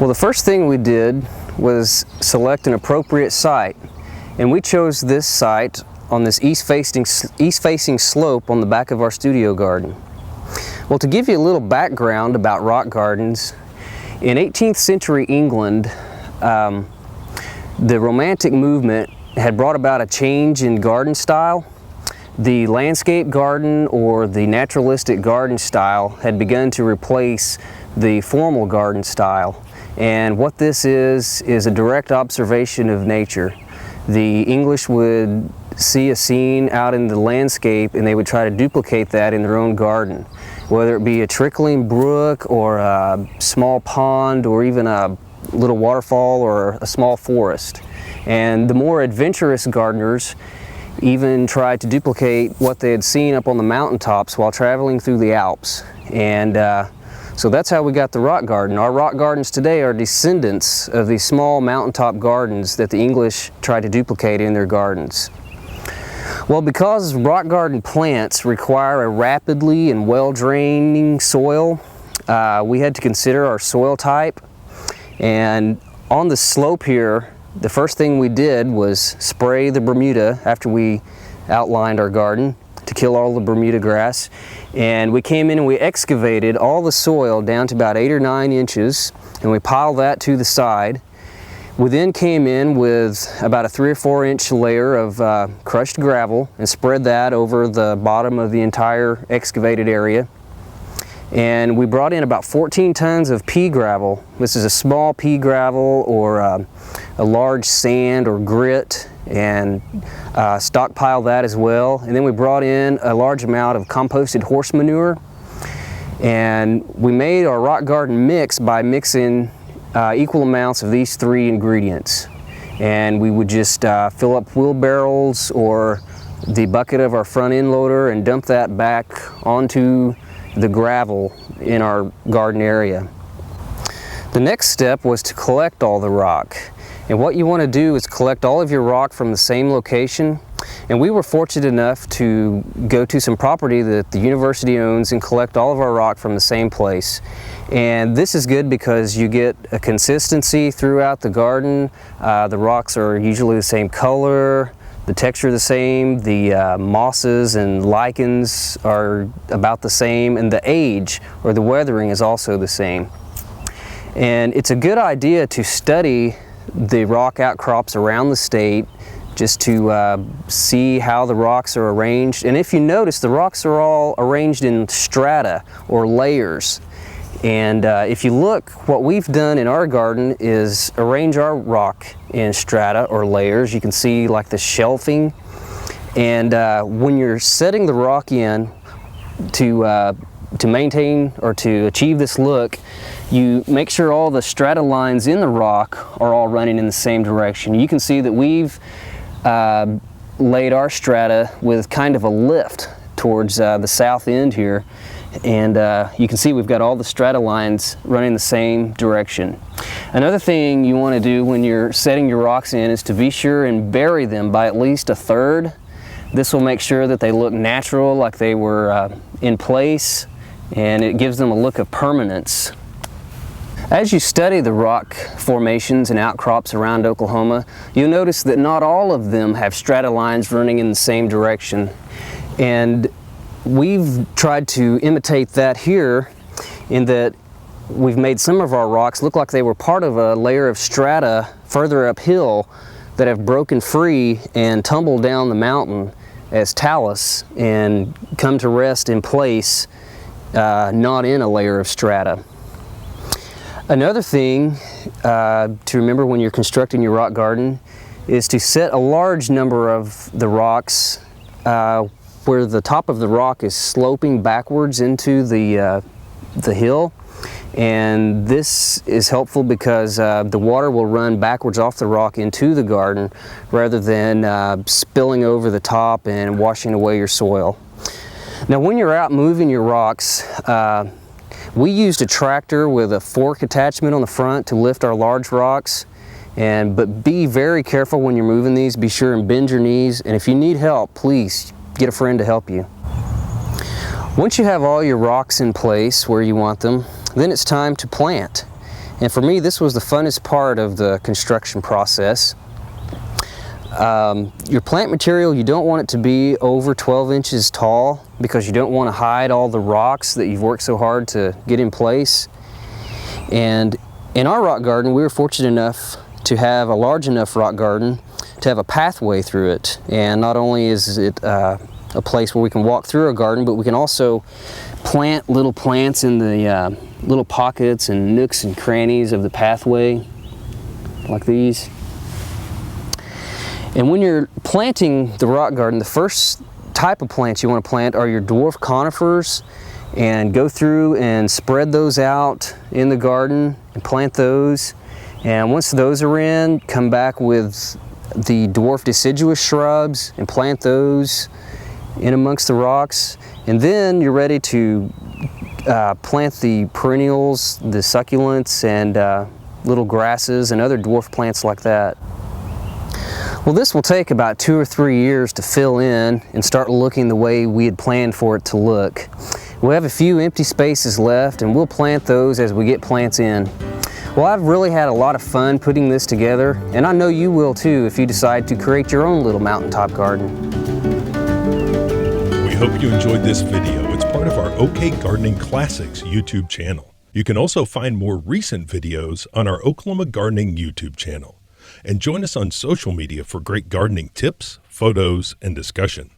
Well, the first thing we did was select an appropriate site, and we chose this site on this east-facing slope on the back of our studio garden. Well, to give you a little background about rock gardens, in 18th century England, the Romantic movement had brought about a change in garden style. The landscape garden or the naturalistic garden style had begun to replace the formal garden style. And what this is a direct observation of nature. The English would see a scene out in the landscape and they would try to duplicate that in their own garden, whether it be a trickling brook or a small pond or even a little waterfall or a small forest. And the more adventurous gardeners even tried to duplicate what they had seen up on the mountaintops while traveling through the Alps. And so that's how we got the rock garden. Our rock gardens today are descendants of these small mountaintop gardens that the English tried to duplicate in their gardens. Well, because rock garden plants require a rapidly and well-draining soil, we had to consider our soil type. And on the slope here, the first thing we did was spray the Bermuda after we outlined our garden to kill all the Bermuda grass. And we came in and we excavated all the soil down to about 8 or 9 inches, and we piled that to the side. We then came in with about a 3 or 4 inch layer of crushed gravel and spread that over the bottom of the entire excavated area. And we brought in about 14 tons of pea gravel. This is a small pea gravel or a large sand or grit, and stockpile that as well. And then we brought in a large amount of composted horse manure. And we made our rock garden mix by mixing equal amounts of these 3 ingredients. And we would just fill up wheelbarrows or the bucket of our front end loader and dump that back onto the gravel in our garden area. The next step was to collect all the rock. And what you want to do is collect all of your rock from the same location. And we were fortunate enough to go to some property that the university owns and collect all of our rock from the same place. And this is good because you get a consistency throughout the garden. The rocks are usually the same color, the texture the same, the mosses and lichens are about the same, and the age or the weathering is also the same. And it's a good idea to study the rock outcrops around the state just to see how the rocks are arranged. And if you notice, the rocks are all arranged in strata or layers. And if you look, what we've done in our garden is arrange our rock in strata or layers. You can see like the shelving. And when you're setting the rock in to maintain or to achieve this look, you make sure all the strata lines in the rock are all running in the same direction. You can see that we've laid our strata with kind of a lift towards the south end here. And you can see we've got all the strata lines running the same direction. Another thing you want to do when you're setting your rocks in is to be sure and bury them by at least 1/3. This will make sure that they look natural, like they were in place, and it gives them a look of permanence. As you study the rock formations and outcrops around Oklahoma, you'll notice that not all of them have strata lines running in the same direction. And we've tried to imitate that here in that we've made some of our rocks look like they were part of a layer of strata further uphill that have broken free and tumbled down the mountain as talus and come to rest in place, not in a layer of strata. Another thing to remember when you're constructing your rock garden is to set a large number of the rocks where the top of the rock is sloping backwards into the hill. And this is helpful because the water will run backwards off the rock into the garden rather than spilling over the top and washing away your soil. Now when you're out moving your rocks, we used a tractor with a fork attachment on the front to lift our large rocks. But be very careful when you're moving these. Be sure and bend your knees, and if you need help, please get a friend to help you. Once you have all your rocks in place where you want them, then it's time to plant. And for me, this was the funnest part of the construction process. Your plant material, you don't want it to be over 12 inches tall because you don't want to hide all the rocks that you've worked so hard to get in place. And in our rock garden, we were fortunate enough to have a large enough rock garden to have a pathway through it. And not only is it a place where we can walk through our garden, but we can also plant little plants in the little pockets and nooks and crannies of the pathway, like these. And when you're planting the rock garden, the first type of plants you want to plant are your dwarf conifers, and go through and spread those out in the garden and plant those. And once those are in, come back with the dwarf deciduous shrubs and plant those in amongst the rocks. And then you're ready to plant the perennials, the succulents, and little grasses and other dwarf plants like that. Well, this will take about 2 or 3 years to fill in and start looking the way we had planned for it to look. We'll have a few empty spaces left, and we'll plant those as we get plants in. Well, I've really had a lot of fun putting this together, and I know you will too if you decide to create your own little mountaintop garden. We hope you enjoyed this video. It's part of our OK Gardening Classics YouTube channel. You can also find more recent videos on our Oklahoma Gardening YouTube channel. And join us on social media for great gardening tips, photos, and discussion.